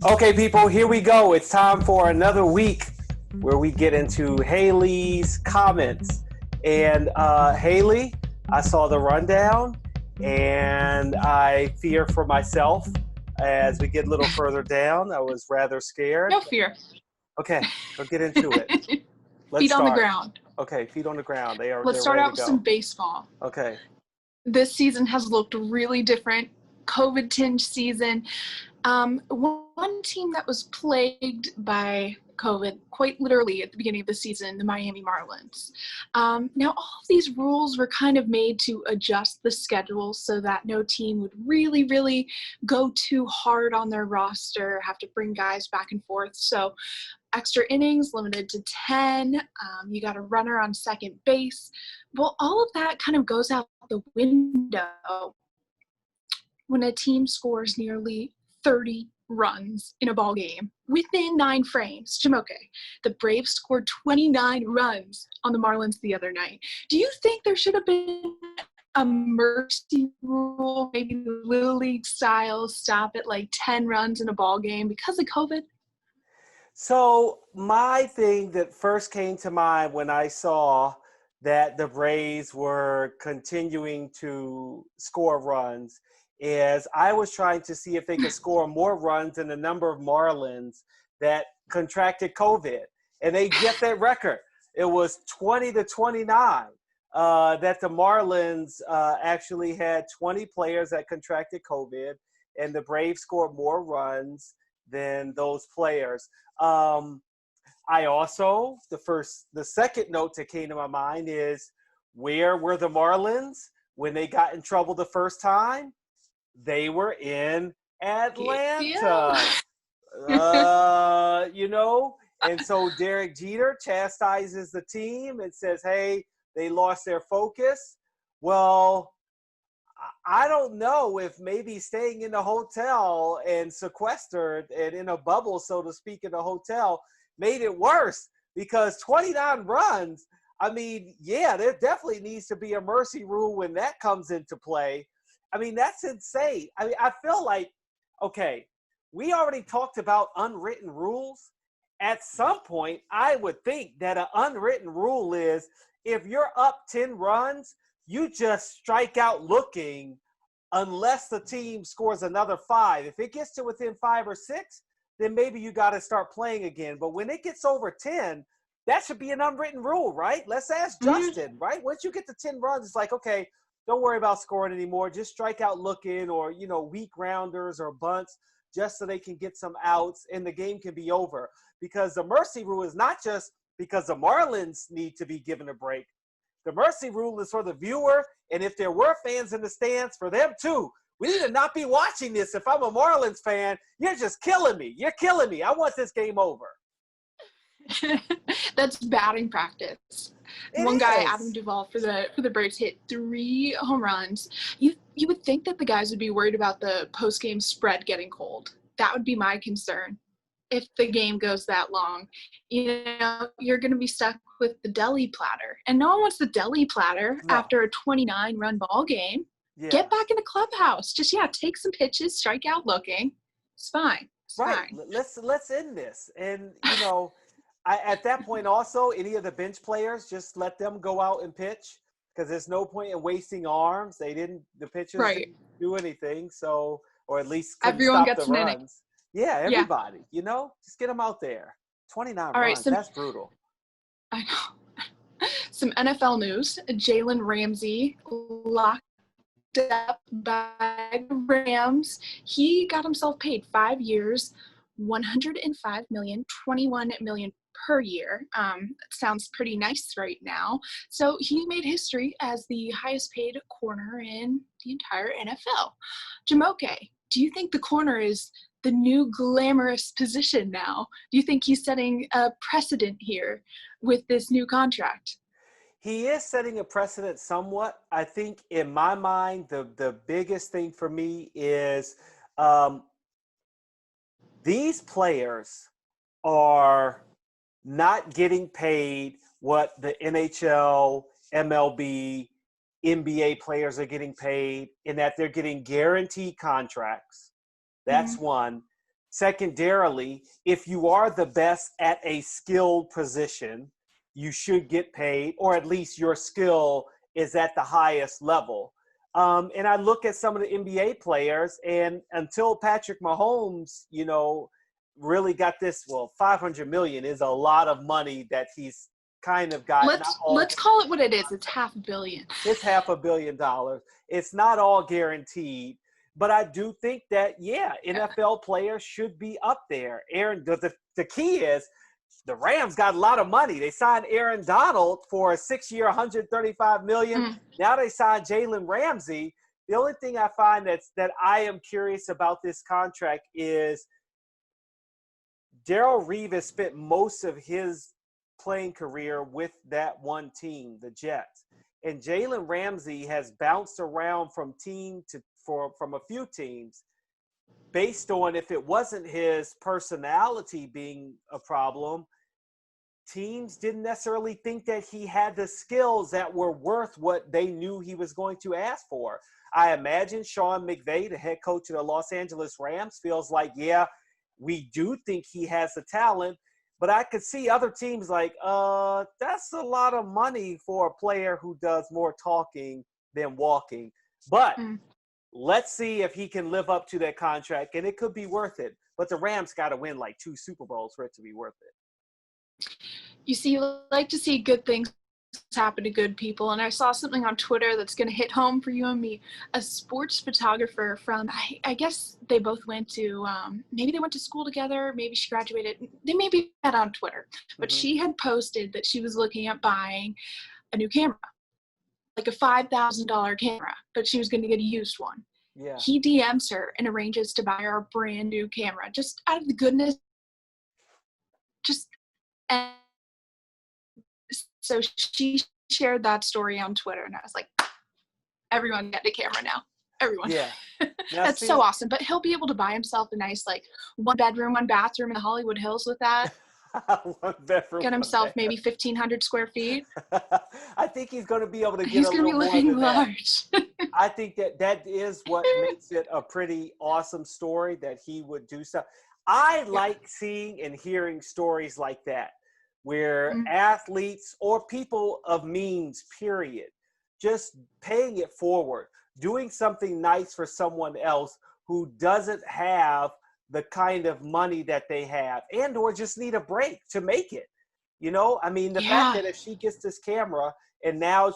Okay, people, here we go. It's time for another week where we get into Hayley's comments. And Hayley, I saw the rundown, and I fear for myself as we get a little further down. I was rather scared. No fear. Okay, let's get into it. Let's feet start. on the ground. Okay, feet on the ground. Let's start out with some baseball. Okay. This season has looked really different. COVID-tinged season. One team that was plagued by COVID quite literally at the beginning of the season, the Miami Marlins. Now, all of these rules were kind of made to adjust the schedule so that no team would really go too hard on their roster, have to bring guys back and forth. So extra innings limited to 10. You got a runner on second base. Well, all of that kind of goes out the window when a team scores nearly 30 runs in a ball game within 9 frames. Jumoke, the Braves scored 29 runs on the Marlins the other night. Do you think there should have been a mercy rule, maybe the Little League style, stop at like 10 runs in a ball game because of COVID? So my thing that first came to mind when I saw that the Braves were continuing to score runs is I was trying to see if they could score more runs than the number of Marlins that contracted COVID. And they get that record. It was 20-29 that the Marlins actually had 20 players that contracted COVID, and the Braves scored more runs than those players. I also, the second note that came to my mind is, where were the Marlins when they got in trouble the first time? They were in Atlanta, and so Derek Jeter chastises the team and says, hey, they lost their focus. Well, I don't know if maybe staying in the hotel and sequestered and in a bubble, so to speak, in the hotel made it worse, because 29 runs, I mean, yeah, there definitely needs to be a mercy rule when that comes into play. I mean, that's insane. I mean, I feel like, okay, we already talked about unwritten rules. At some point, I would think that an unwritten rule is if you're up 10 runs, you just strike out looking unless the team scores another 5. If it gets to within 5 or 6, then maybe you got to start playing again. But when it gets over 10, that should be an unwritten rule, right? Let's ask Justin, right? Once you get to 10 runs, it's like, okay, don't worry about scoring anymore. Just strike out looking, or, weak rounders or bunts, just so they can get some outs and the game can be over. Because the mercy rule is not just because the Marlins need to be given a break. The mercy rule is for the viewer, and if there were fans in the stands, for them too. We need to not be watching this. If I'm a Marlins fan, you're just killing me. You're killing me. I want this game over. That's batting practice. One guy, Adam Duvall, for the Braves, hit 3 home runs. You would think that the guys would be worried about the post-game spread getting cold. That would be my concern. If the game goes that long, you're going to be stuck with the deli platter. And no one wants the deli platter after a 29-run ball game. Yeah. Get back in the clubhouse. Just, take some pitches, strike out looking. It's fine. It's fine. Let's end this. And, at that point also, any of the bench players, just let them go out and pitch, because there's no point in wasting arms. The pitchers didn't do anything, so, or at least couldn't everyone stop gets the runs. Yeah, everybody, just get them out there. 29 runs, that's brutal. I know. Some NFL news. Jalen Ramsey locked up by the Rams. He got himself paid 5 years, $105 million, $21 million per year. Sounds pretty nice right now. So he made history as the highest paid corner in the entire NFL. Jumoke, do you think the corner is the new glamorous position now? Do you think he's setting a precedent here with this new contract? He is setting a precedent somewhat. I think in my mind, the biggest thing for me is these players are not getting paid what the NHL, MLB, NBA players are getting paid in that they're getting guaranteed contracts. That's one. Secondarily, if you are the best at a skilled position, you should get paid, or at least your skill is at the highest level. And I look at some of the NBA players, and until Patrick Mahomes, really got this, well, $500 million is a lot of money that he's kind of got. Let's call it what it is. It's $500 million. It's $500 million. It's not all guaranteed. But I do think that, NFL players should be up there. Aaron, the key is the Rams got a lot of money. They signed Aaron Donald for a 6-year, $135 million. Now they signed Jalen Ramsey. The only thing I find that I am curious about this contract is Darrelle Revis spent most of his playing career with that one team, the Jets. And Jalen Ramsey has bounced around from a few teams based on, if it wasn't his personality being a problem, teams didn't necessarily think that he had the skills that were worth what they knew he was going to ask for. I imagine Sean McVay, the head coach of the Los Angeles Rams, feels like, we do think he has the talent, but I could see other teams like, that's a lot of money for a player who does more talking than walking. But let's see if he can live up to that contract, and it could be worth it. But the Rams got to win like 2 Super Bowls for it to be worth it. You see, you like to see good things happen to good people, and I saw something on Twitter that's going to hit home for you and me. A sports photographer from, I guess they both went to, maybe they went to school together, maybe she graduated, they maybe met on Twitter, but she had posted that she was looking at buying a new camera, like a $5,000 camera, but she was going to get a used one. Yeah. He DMs her and arranges to buy her a brand new camera, just out of the goodness. And so she shared that story on Twitter, and I was like, everyone get a camera now. Everyone. Yeah. That's so awesome. But he'll be able to buy himself a nice, 1 bedroom, 1 bathroom in the Hollywood Hills with that. 1 bedroom. Get himself maybe 1,500 square feet. I think he's going to be able to get He's a going to little be more living than large. I think that is what makes it a pretty awesome story, that he would do stuff. I like seeing and hearing stories like that, where athletes or people of means, period, just paying it forward, doing something nice for someone else who doesn't have the kind of money that they have, and or just need a break to make it. The fact that if she gets this camera and now,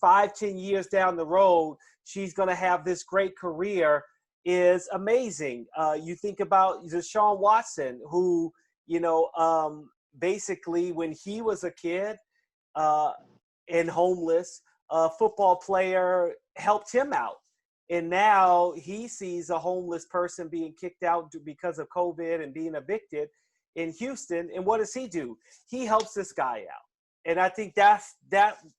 5-10 years down the road, she's going to have this great career is amazing. You think about Deshaun Watson, who, basically when he was a kid and homeless, a football player helped him out. And now he sees a homeless person being kicked out because of COVID and being evicted in Houston. And what does he do? He helps this guy out. And I think that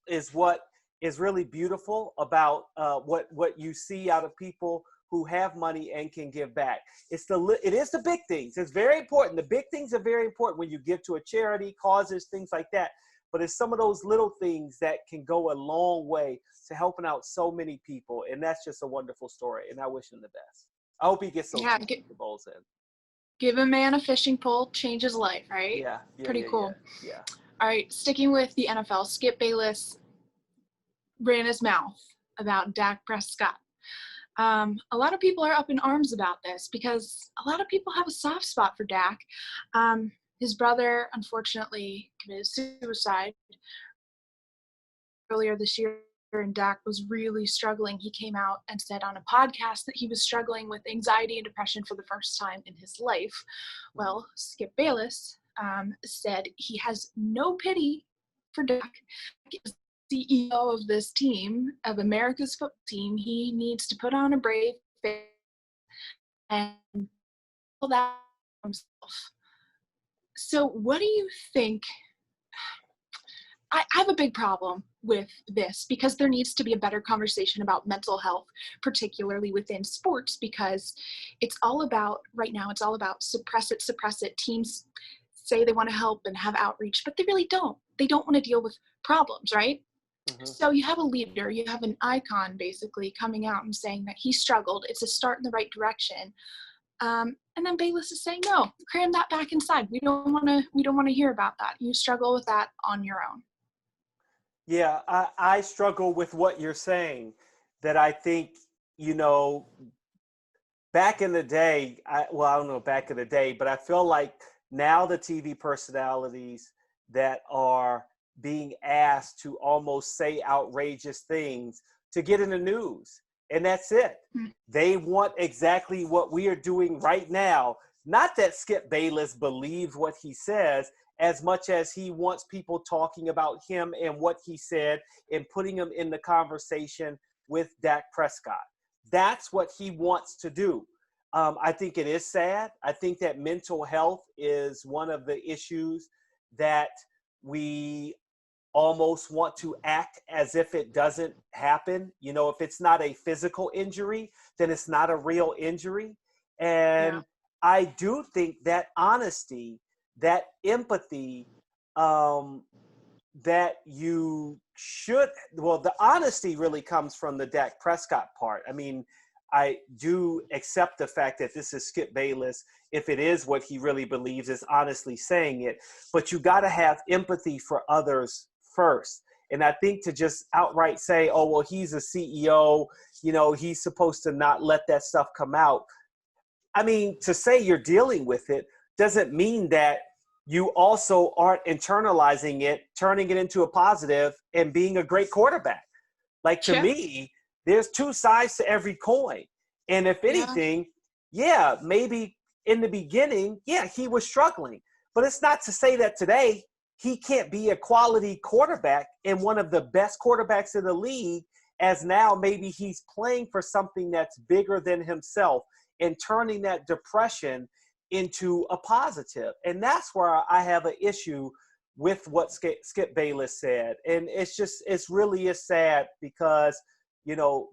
is what is really beautiful about what you see out of people who have money and can give back. It is the big things. It's very important. The big things are very important when you give to a charity, causes, things like that. But it's some of those little things that can go a long way to helping out so many people. And that's just a wonderful story. And I wish him the best. I hope he gets those Super Bowls in. Give a man a fishing pole, change his life, right? Yeah. Pretty cool. Yeah. All right, sticking with the NFL, Skip Bayless ran his mouth about Dak Prescott. A lot of people are up in arms about this because a lot of people have a soft spot for Dak. His brother, unfortunately, committed suicide earlier this year, and Dak was really struggling. He came out and said on a podcast that he was struggling with anxiety and depression for the first time in his life. Well, Skip Bayless said he has no pity for Dak. As CEO of this team, of America's football team, he needs to put on a brave face and pull that himself. So what do you think? I have a big problem with this because there needs to be a better conversation about mental health, particularly within sports, because it's all about, right now, it's all about suppress it. Teams say they want to help and have outreach, but they really don't. They don't want to deal with problems, right? Mhm. So you have a leader, you have an icon basically coming out and saying that he struggled. It's a start in the right direction. And then Bayless is saying, no, cram that back inside. We don't want to hear about that. You struggle with that on your own. Yeah, I struggle with what you're saying. That I think, you know, back in the day, I don't know back in the day, but I feel like now the TV personalities that are being asked to almost say outrageous things to get in the news. And that's it. Mm. They want exactly what we are doing right now. Not that Skip Bayless believes what he says, as much as he wants people talking about him and what he said and putting him in the conversation with Dak Prescott. That's what he wants to do. I think it is sad. I think that mental health is one of the issues that we almost want to act as if it doesn't happen. You know, if it's not a physical injury, then it's not a real injury. And Yeah. I do think that honesty, that empathy, that you should, well, the honesty really comes from the Dak Prescott part. I mean, I do accept the fact that this is Skip Bayless, if it is what he really believes, is honestly saying it. But you got to have empathy for others first. And I think to just outright say, oh, well, he's a CEO, you know, he's supposed to not let that stuff come out. I mean, to say you're dealing with it doesn't mean that you also aren't internalizing it, turning it into a positive, and being a great quarterback. Like, to Yeah. me, there's two sides to every coin. And if Yeah. anything, yeah, maybe in the beginning, yeah, he was struggling. But it's not to say that today he can't be a quality quarterback and one of the best quarterbacks in the league, as now maybe he's playing for something that's bigger than himself and turning that depression into a positive. And that's where I have an issue with what Skip Bayless said. And it's really is sad because, you know,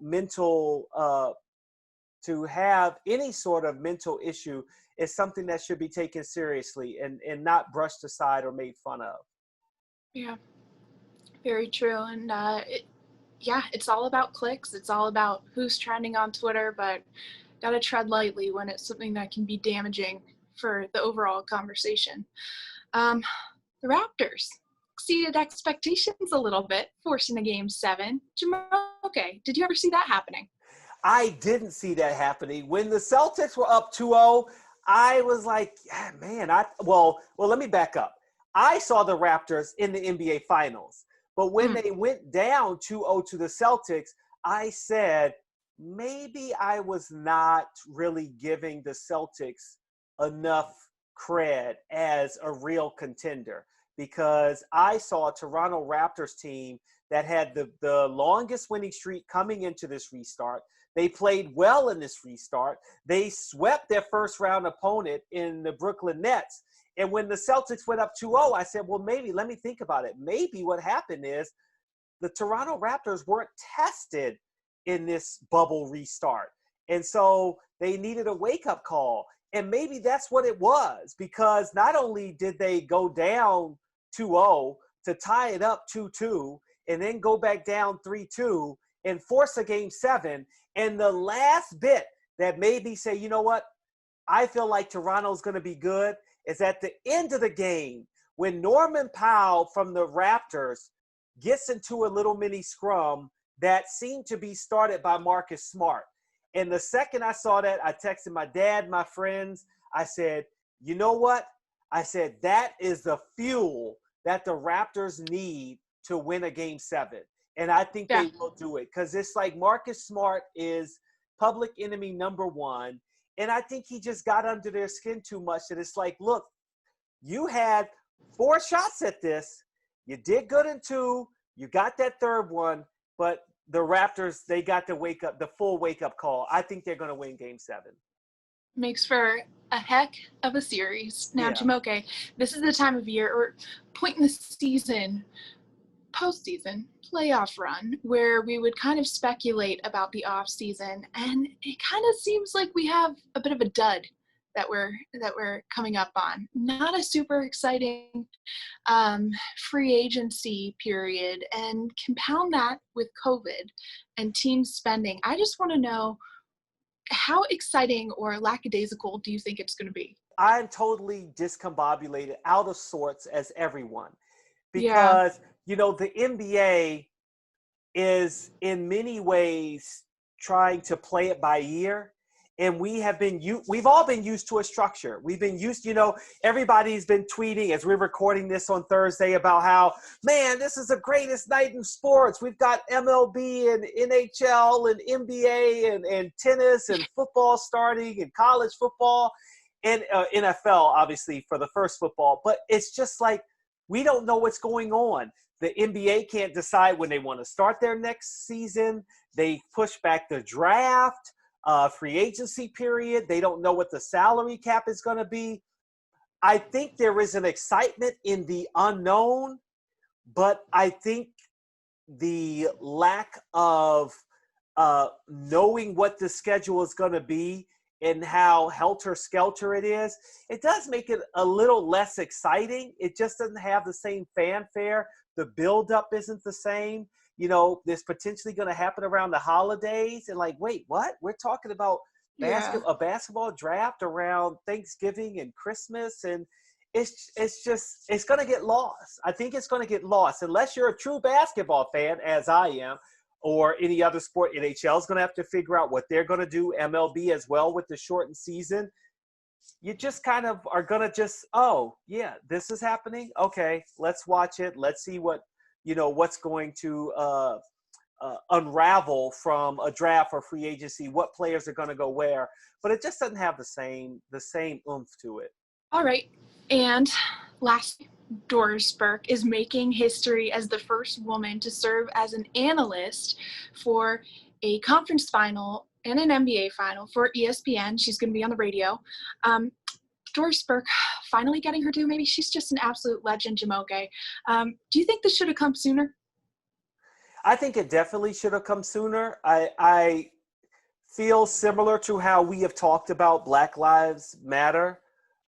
to have any sort of mental issue is something that should be taken seriously and not brushed aside or made fun of. Yeah. Very true. And it's all about clicks. It's all about who's trending on Twitter, but gotta tread lightly when it's something that can be damaging for the overall conversation. The Raptors exceeded expectations a little bit, forcing a Game 7. Jumoke, did you ever see that happening? I didn't see that happening. When the Celtics were up 2-0, I was like, yeah, man, well, let me back up. I saw the Raptors in the NBA Finals. But when they went down 2-0 to the Celtics, I said, maybe I was not really giving the Celtics enough cred as a real contender, because I saw a Toronto Raptors team that had the longest winning streak coming into this restart. They played well in this restart. They swept their first round opponent in the Brooklyn Nets. And when the Celtics went up 2-0, I said, well, maybe, let me think about it. Maybe what happened is the Toronto Raptors weren't tested in this bubble restart. And so they needed a wake-up call. And maybe that's what it was, because not only did they go down 2-0 to tie it up 2-2 and then go back down 3-2 and force a Game 7, and the last bit that made me say, you know what, I feel like Toronto's going to be good, is at the end of the game when Norman Powell from the Raptors gets into a little mini scrum that seemed to be started by Marcus Smart. And the second I saw that, I texted my dad, my friends. I said, you know what? I said, that is the fuel that the Raptors need to win a Game 7. And I think they will do it, because it's like Marcus Smart is public enemy number one. And I think he just got under their skin too much. That it's like, look, you had 4 shots at this. You did good in 2. You got that third one. But the Raptors, they got the full wake-up call. I think they're going to win Game 7. Makes for a heck of a series. Now, Yeah. Jumoke, this is the time of year or point in the season, postseason, playoff run, where we would kind of speculate about the off season, and it kind of seems like we have a bit of a dud that we're coming up on. Not a super exciting free agency period, and compound that with COVID and team spending. I just want to know, how exciting or lackadaisical do you think it's going to be? I'm totally discombobulated, out of sorts as everyone, Yeah. because, the NBA is in many ways trying to play it by ear. And we've all been used to a structure. We've been used, everybody's been tweeting as we're recording this on Thursday about how, man, this is the greatest night in sports. We've got MLB and NHL and NBA and tennis and football starting and college football and NFL, obviously, for the first football. But it's just like, we don't know what's going on. The NBA can't decide when they want to start their next season. They push back the draft. Free agency period. They don't know what the salary cap is going to be. I think there is an excitement in the unknown, but I think the lack of knowing what the schedule is going to be and how helter-skelter it is, it does make it a little less exciting. It just doesn't have the same fanfare. The buildup isn't the same. There's potentially going to happen around the holidays. And like, wait, what? We're talking about a basketball draft around Thanksgiving and Christmas. And it's going to get lost. I think it's going to get lost unless you're a true basketball fan, as I am, or any other sport. NHL is going to have to figure out what they're going to do. MLB as well with the shortened season. You just kind of are going to oh, yeah, this is happening. Okay, let's watch it. Let's see what's going to unravel from a draft or free agency, what players are going to go where. But it just doesn't have the same oomph to it. All right. And lastly, Doris Burke is making history as the first woman to serve as an analyst for a conference final and an NBA final for ESPN. She's going to be on the radio. Doris Burke finally getting her due. Maybe she's just an absolute legend, Jumoke. Do you think this should have come sooner? I think it definitely should have come sooner. I feel similar to how we have talked about Black Lives Matter,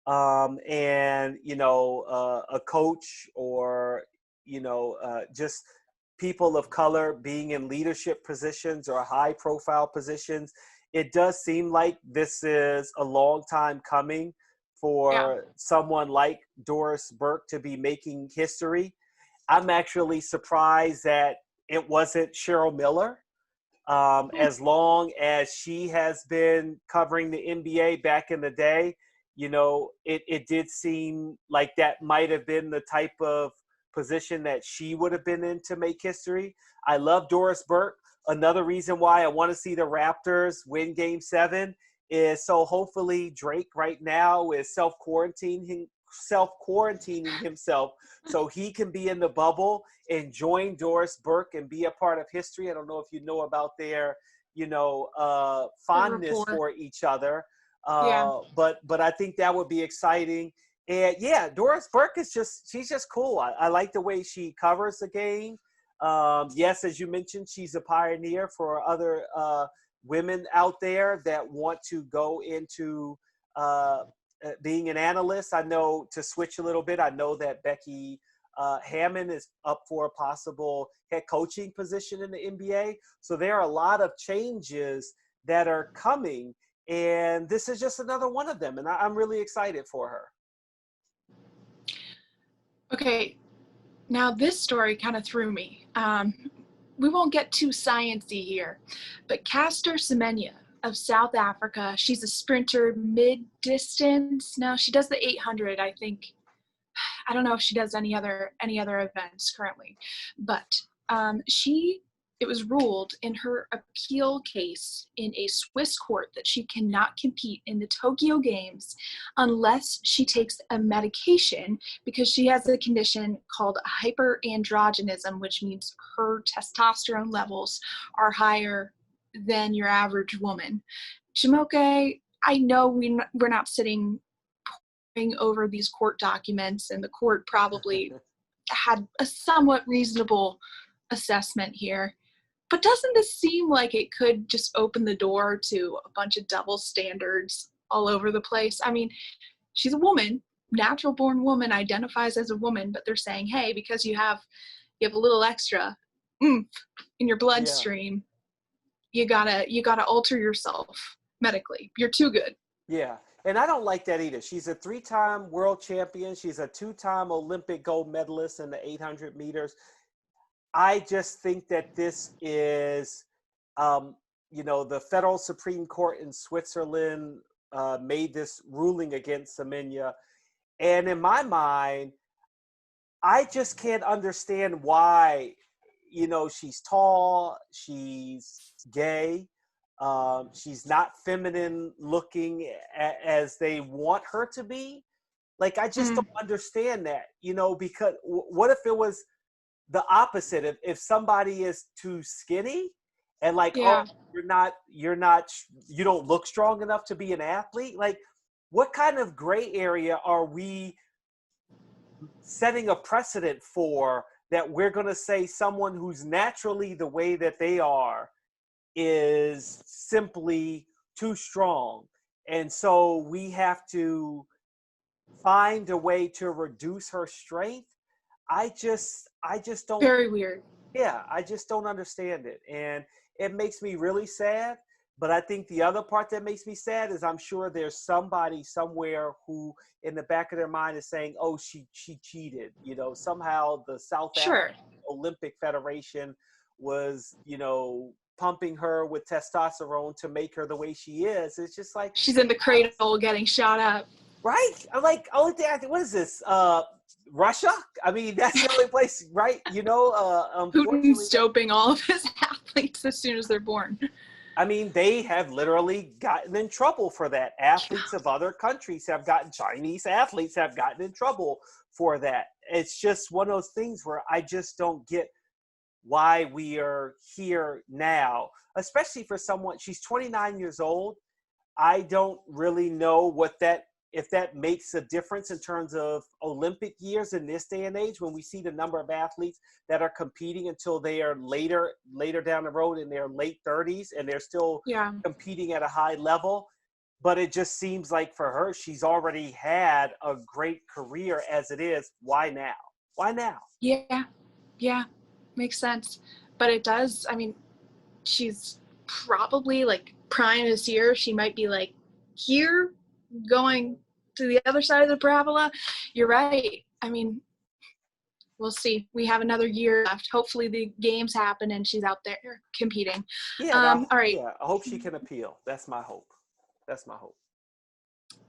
and a coach or just people of color being in leadership positions or high-profile positions. It does seem like this is a long time coming for someone like Doris Burke to be making history. I'm actually surprised that it wasn't Cheryl Miller. As long as she has been covering the NBA back in the day, it did seem like that might have been the type of position that she would have been in to make history. I love Doris Burke. Another reason why I want to see the Raptors win Game 7 is so hopefully Drake right now is self-quarantining himself so he can be in the bubble and join Doris Burke and be a part of history. I don't know if you know about their, fondness for each other. But I think that would be exciting. And yeah, Doris Burke she's just cool. I like the way she covers the game. Yes, as you mentioned, she's a pioneer for other women out there that want to go into being an analyst. I know, to switch a little bit, I know that Becky Hammond is up for a possible head coaching position in the NBA. So there are a lot of changes that are coming, and this is just another one of them. And I'm really excited for her. Okay, now this story kind of threw me. We won't get too sciencey here, but Caster Semenya of South Africa, she's a sprinter mid-distance. Now she does the 800, I think. I don't know if she does any other events currently, but it was ruled in her appeal case in a Swiss court that she cannot compete in the Tokyo Games unless she takes a medication, because she has a condition called hyperandrogenism, which means her testosterone levels are higher than your average woman. Jumoke, I know we're not sitting poring over these court documents, and the court probably had a somewhat reasonable assessment here. But doesn't this seem like it could just open the door to a bunch of double standards all over the place. I mean, she's a woman, natural born woman, identifies as a woman, but they're saying, hey, because you have a little extra oomph in your bloodstream, you gotta alter yourself medically. You're too good. Yeah. And I don't like that either. She's a 3-time world champion. She's a 2-time Olympic gold medalist in the 800 meters. I just think that this is, the Federal Supreme Court in Switzerland made this ruling against Semenya. And in my mind, I just can't understand why, she's tall, she's gay, she's not feminine looking as they want her to be. Like, I just don't understand that, because what if it was the opposite? If somebody is too skinny and oh, you don't look strong enough to be an athlete. Like, what kind of gray area are we setting a precedent for that we're going to say someone who's naturally the way that they are is simply too strong? And so we have to find a way to reduce her strength. I just don't. Very weird. Yeah, I just don't understand it. And it makes me really sad. But I think the other part that makes me sad is I'm sure there's somebody somewhere who in the back of their mind is saying, oh, she cheated. Somehow the South African Olympic Federation was, pumping her with testosterone to make her the way she is. It's just like she's in the cradle getting shot up. Right? I'm like, only thing what is this? Russia? I mean, that's the only place, right? Putin's doping all of his athletes as soon as they're born. I mean, they have literally gotten in trouble for that. Athletes of other countries Chinese athletes have gotten in trouble for that. It's just one of those things where I just don't get why we are here now, especially for someone, she's 29 years old. I don't really know if that makes a difference in terms of Olympic years in this day and age, when we see the number of athletes that are competing until they are later down the road in their late 30s and they're still competing at a high level. But it just seems like for her, she's already had a great career as it is. Why now? Why now? Yeah, makes sense. But it does, I mean, she's probably prime this year. She might be here, going to the other side of the parabola. You're right. I mean, we'll see. We have another year left. Hopefully the games happen and she's out there competing. All right. Yeah, I hope she can appeal. That's my hope.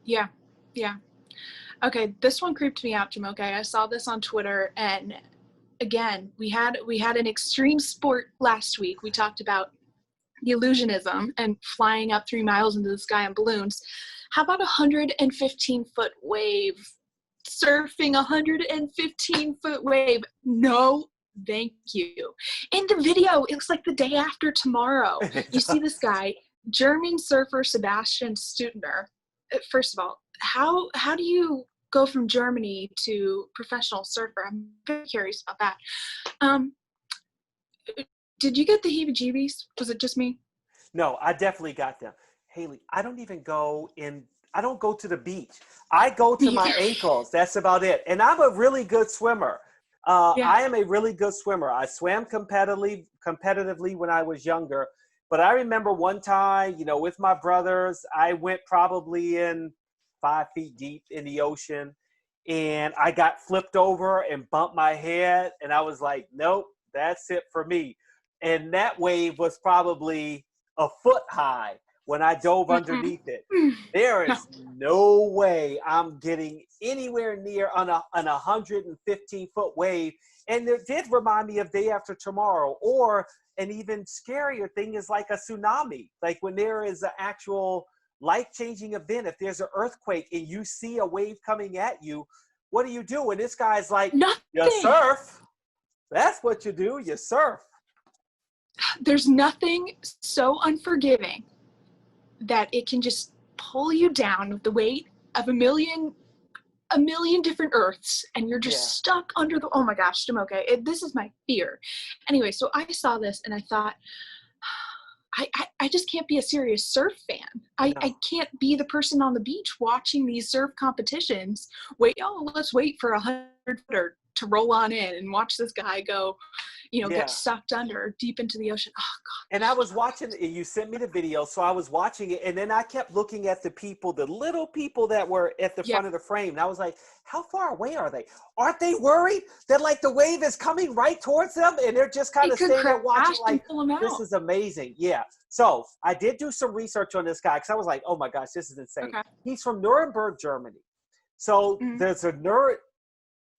Yeah. Okay, this one creeped me out, Jumoke. I saw this on Twitter, and again, we had an extreme sport last week. We talked about the illusionism and flying up 3 miles into the sky on balloons. How about a 115-foot wave? Surfing a 115-foot wave? No, thank you. In the video, it looks like the day after tomorrow. You see this guy, German surfer Sebastian Stutner. First of all, how do you go from Germany to professional surfer? I'm very curious about that. Did you get the heebie-jeebies? Was it just me? No, I definitely got them. Hayley, I don't go to the beach. I go to my ankles. That's about it. And I'm a really good swimmer. I am a really good swimmer. I swam competitively when I was younger. But I remember one time, with my brothers, I went probably in 5 feet deep in the ocean. And I got flipped over and bumped my head. And I was like, nope, that's it for me. And that wave was probably a foot high when I dove underneath it. There is no way I'm getting anywhere near on a 115-foot wave. And it did remind me of Day After Tomorrow, or an even scarier thing is like a tsunami. Like when there is an actual life-changing event, if there's an earthquake and you see a wave coming at you, what do you do? And this guy's like, Nothing. You surf. That's what you do. You surf. There's nothing so unforgiving that it can just pull you down with the weight of a million different earths, and you're just stuck under the, oh my gosh, Jumoke, this is my fear. Anyway, so I saw this and I thought, I just can't be a serious surf fan. I No. can't be the person on the beach watching these surf competitions. Let's wait for 100-footer to roll on in and watch this guy go, get Yeah. sucked under deep into the ocean. Oh, And I was watching, you sent me the video, so I was watching it, and then I kept looking at the people, the little people that were at the yeah. front of the frame, and I was like, how far away are they? Aren't they worried that, like, the wave is coming right towards them, and they're just kind It of could standing there crash watching, and like, pull him this out. is amazing. Yeah. So I did do some research on this guy, because I was like, oh, my gosh, this is insane. Okay. He's from Nuremberg, Germany. So there's a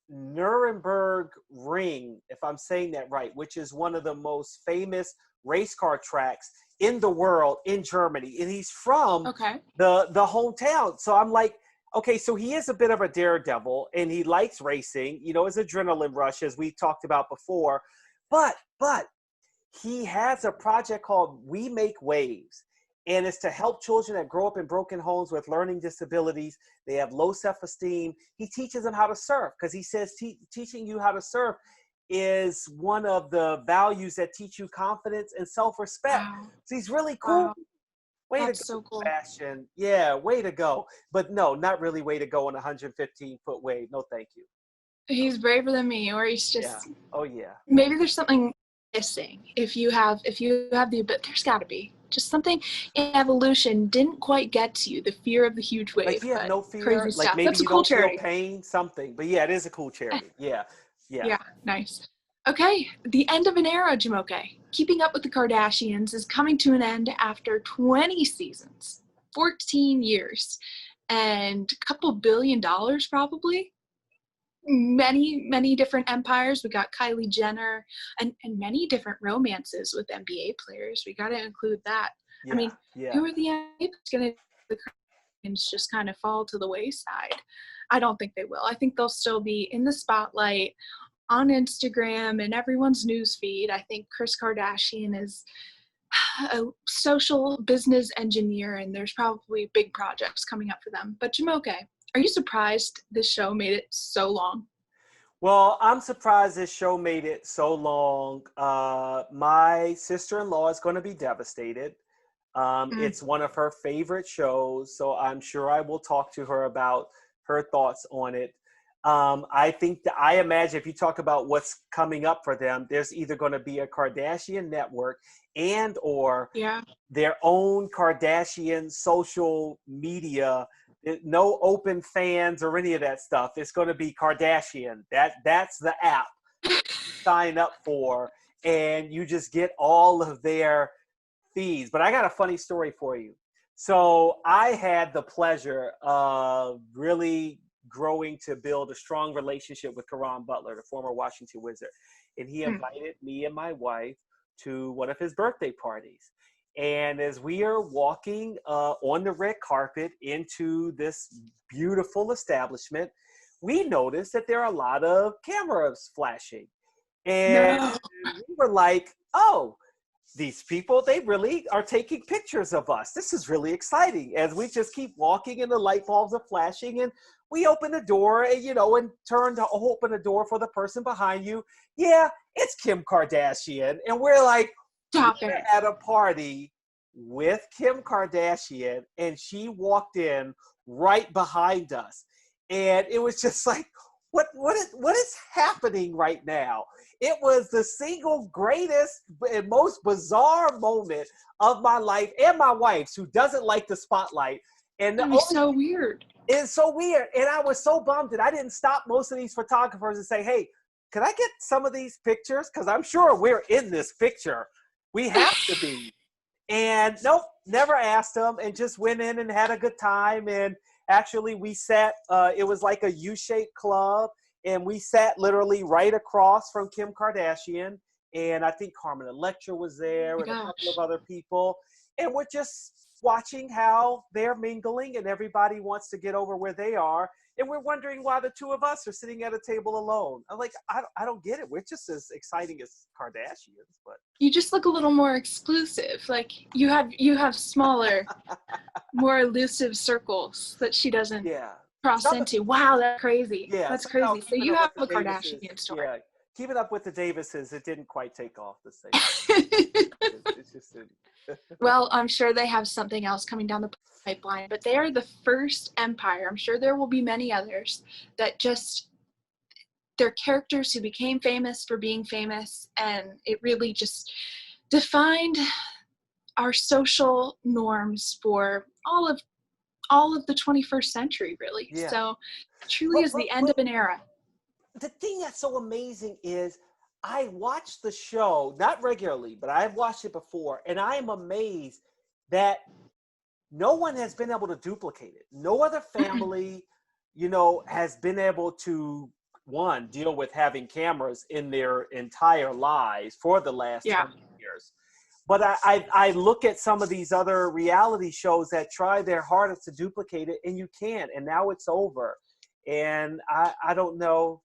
Nuremberg Ring, if I'm saying that right, which is one of the most famous race car tracks in the world in Germany. And he's from the hometown. So I'm like, okay, so he is a bit of a daredevil and he likes racing, his adrenaline rush, as we talked about before. But he has a project called We Make Waves. And it's to help children that grow up in broken homes with learning disabilities. They have low self-esteem. He teaches them how to surf because he says teaching you how to surf is one of the values that teach you confidence and self-respect. Wow. So he's really cool. Wow. Way That's to go, so cool. Sebastian. Yeah, way to go. But no, not really way to go on a 115-foot wave. No, thank you. He's braver than me, or he's just. Yeah. Oh yeah. Maybe there's something missing. If you have the, but there's got to be just something in evolution didn't quite get to you. The fear of the huge wave. Like you have no fear. Crazy Like stuff. maybe That's you a cool don't feel charity. pain. Something. But yeah, it is a cool charity. Yeah. Yeah. Yeah. Nice. Okay, the end of an era, Jumoke. Keeping Up with the Kardashians is coming to an end after 20 seasons, 14 years, and a couple $1 billion probably. Many different empires. We got Kylie Jenner and many different romances with NBA players. We got to include that. Yeah. I mean, yeah. who are the NBA going to the Kardashians just kind of fall to the wayside? I don't think they will. I think they'll still be in the spotlight on Instagram and everyone's newsfeed. I think Kris Kardashian is a social business engineer, and there's probably big projects coming up for them. But Jumoke, are you surprised this show made it so long? Well, I'm surprised this show made it so long. My sister-in-law is going to be devastated. It's one of her favorite shows, so I'm sure I will talk to her about her thoughts on it. I imagine if you talk about what's coming up for them, there's either going to be a Kardashian network and or their own Kardashian social media. No open fans or any of that stuff. It's going to be Kardashian. That's the app you sign up for, and you just get all of their feeds. But I got a funny story for you. So I had the pleasure of really growing to build a strong relationship with Caron Butler, the former Washington Wizard. And he invited me and my wife to one of his birthday parties. And as we are walking on the red carpet into this beautiful establishment, we noticed that there are a lot of cameras flashing. And we were like, oh, these people, they really are taking pictures of us. This is really exciting. As we just keep walking and the light bulbs are flashing, and we open the door and, and turn to open the door for the person behind you. Yeah, it's Kim Kardashian. And we're like, we're at a party with Kim Kardashian, and she walked in right behind us. And it was just like, what is happening right now? It was the single greatest and most bizarre moment of my life and my wife's, who doesn't like the spotlight. And it's so weird. It's so weird. And I was so bummed that I didn't stop most of these photographers and say, hey, could I get some of these pictures? Because I'm sure we're in this picture. We have to be. And nope, never asked them, and just went in and had a good time. And actually we sat, it was like a U-shaped club, and we sat literally right across from Kim Kardashian. And I think Carmen Electra was there and a couple of other people. And we're just watching how they're mingling, and everybody wants to get over where they are. And we're wondering why the two of us are sitting at a table alone. I'm like, I don't get it. We're just as exciting as Kardashians, but you just look a little more exclusive. Like you have smaller, more elusive circles that she doesn't cross into. Wow, that's crazy. Yeah, that's crazy. So you have a Kardashian story. Yeah, Keeping Up with the Davises, it didn't quite take off the same. It's just Well, I'm sure they have something else coming down the pipeline, but they are the first empire. I'm sure there will be many others that just, they're characters who became famous for being famous, and it really just defined our social norms for all of the 21st century, really. Yeah. So it truly But, is but, the end but of an era. the thing that's so amazing is I watch the show, not regularly, but I've watched it before, and I am amazed that no one has been able to duplicate it. No other family, has been able to, one, deal with having cameras in their entire lives for the last Yeah. 20 years. But I look at some of these other reality shows that try their hardest to duplicate it, and you can't. And now it's over. And I don't know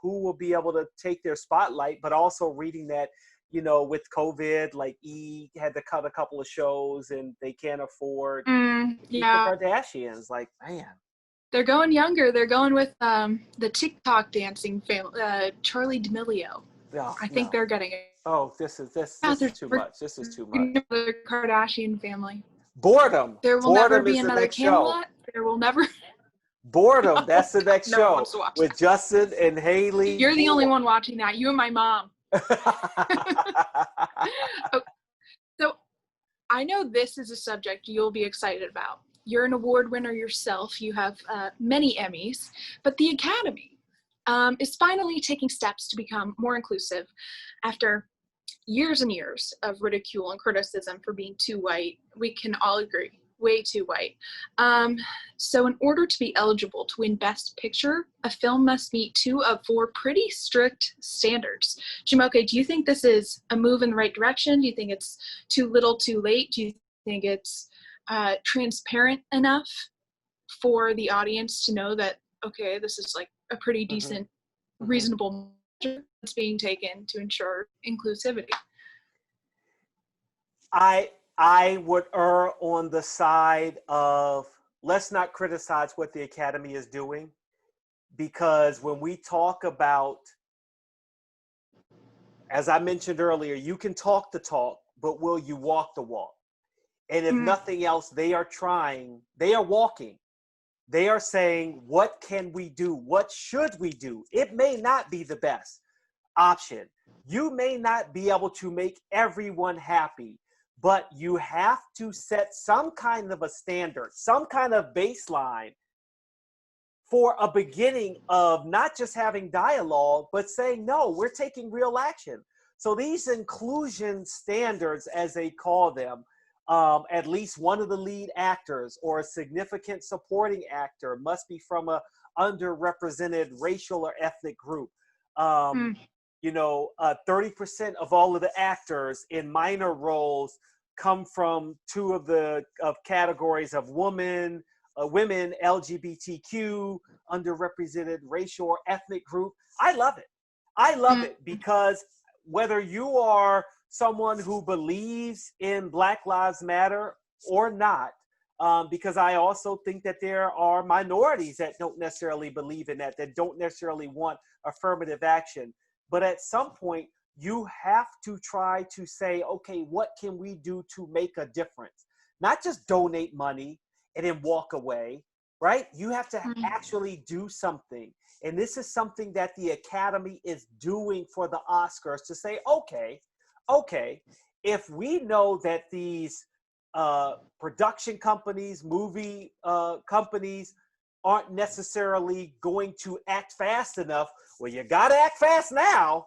who will be able to take their spotlight, but also reading that, with COVID, like had to cut a couple of shows and they can't afford to keep the Yeah. Kardashians. Like, man. They're going younger. They're going with the TikTok dancing family, Charlie D'Amelio. No, I think they're getting it. Oh, this is too much. This is too much. The Kardashian family. Boredom. There will Boredom never be is the another next Camelot. show. There will never. Boredom. That's the next No one show wants to watch with that. Justin and Hayley. You're the only one watching that. You and my mom. Okay. So I know this is a subject you'll be excited about. You're an award winner yourself. You have many Emmys, but the Academy is finally taking steps to become more inclusive after years and years of ridicule and criticism for being too white. We can all agree, way too white. So in order to be eligible to win Best Picture, a film must meet 2 of 4 pretty strict standards. Jumoke, do you think this is a move in the right direction? Do you think it's too little too late? Do you think it's transparent enough for the audience to know that, okay, this is like a pretty decent, reasonable measure that's being taken to ensure inclusivity? I would err on the side of let's not criticize what the Academy is doing, because when we talk about, as I mentioned earlier, you can talk the talk, but will you walk the walk? And if nothing else, they are walking. They are saying, what can we do? What should we do? It may not be the best option. You may not be able to make everyone happy, but you have to set some kind of a standard, some kind of baseline for a beginning of not just having dialogue, but saying, no, we're taking real action. So these inclusion standards, as they call them, at least one of the lead actors or a significant supporting actor must be from a underrepresented racial or ethnic group. 30% of all of the actors in minor roles come from 2 of the categories of women, LGBTQ, underrepresented racial or ethnic group. I love it. I love it because whether you are someone who believes in Black Lives Matter or not, because I also think that there are minorities that don't necessarily believe in that don't necessarily want affirmative action. But at some point, you have to try to say, okay, what can we do to make a difference? Not just donate money and then walk away, right? You have to actually do something. And this is something that the Academy is doing for the Oscars to say, okay, if we know that these production companies, movie companies aren't necessarily going to act fast enough, well, you got to act fast now.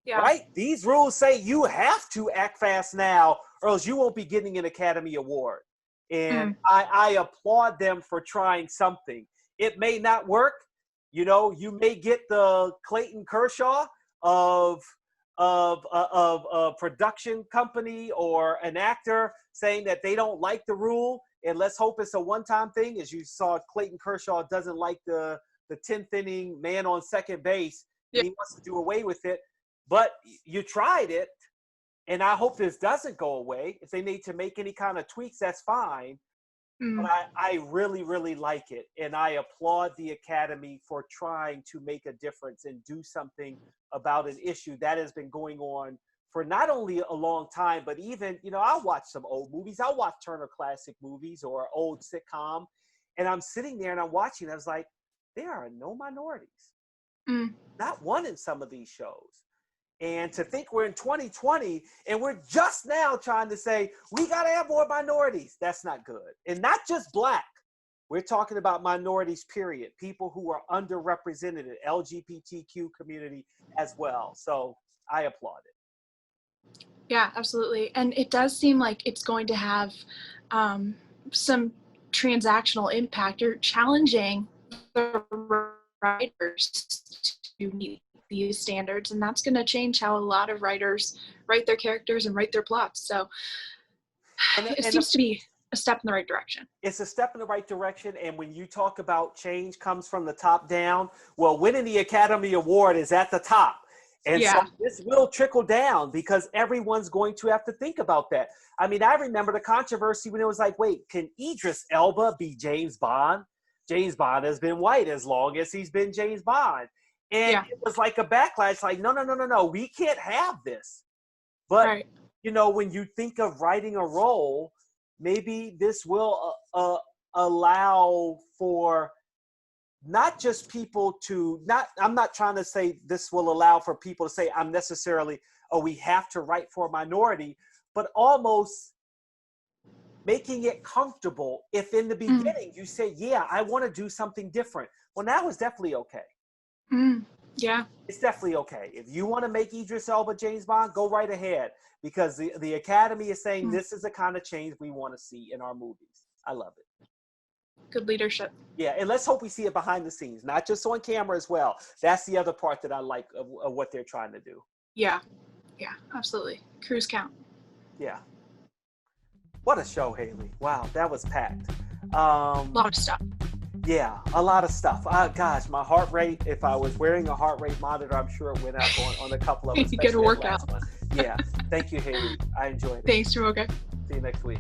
Yeah. Right? These rules say you have to act fast now, or else you won't be getting an Academy Award. And I applaud them for trying something. It may not work. You may get the Clayton Kershaw of a production company or an actor saying that they don't like the rule. And let's hope it's a one-time thing. As you saw, Clayton Kershaw doesn't like the 10th inning man on second base, and he wants to do away with it. But you tried it, and I hope this doesn't go away. If they need to make any kind of tweaks, that's fine. But I really, really like it, and I applaud the Academy for trying to make a difference and do something about an issue that has been going on for not only a long time, but even, I'll watch some old movies. I'll watch Turner Classic Movies or old sitcom. And I'm sitting there and I'm watching. I was like, there are no minorities. Not one in some of these shows. And to think we're in 2020 and we're just now trying to say, we got to have more minorities. That's not good. And not just Black. We're talking about minorities, period. People who are underrepresented in LGBTQ community as well. So I applaud it. Yeah, absolutely. And it does seem like it's going to have some transactional impact. You're challenging the writers to meet these standards, and that's going to change how a lot of writers write their characters and write their plots. So it seems to be a step in the right direction. It's a step in the right direction. And when you talk about change comes from the top down, well, winning the Academy Award is at the top. And so this will trickle down because everyone's going to have to think about that. I mean, I remember the controversy when it was like, wait, can Idris Elba be James Bond? James Bond has been white as long as he's been James Bond. And it was like a backlash, like, no, we can't have this. But, when you think of writing a role, maybe this will allow for not just people to I'm not trying to say this will allow for people to say I'm necessarily, we have to write for a minority, but almost making it comfortable if in the beginning you say, yeah, I want to do something different. Well, now it's definitely okay. Yeah. It's definitely okay. If you want to make Idris Elba James Bond, go right ahead because the Academy is saying this is the kind of change we want to see in our movies. I love it. Good leadership. Yeah, and let's hope we see it behind the scenes, not just on camera as well. That's the other part that I like of what they're trying to do. Yeah, absolutely. Crews count. Yeah. What a show, Hayley. Wow, that was packed. A lot of stuff. Yeah, a lot of stuff. Gosh, my heart rate, if I was wearing a heart rate monitor, I'm sure it went up on a couple of them. You get a workout. Yeah. Thank you, Hayley. I enjoyed it. Thanks, Jumoke. See you next week.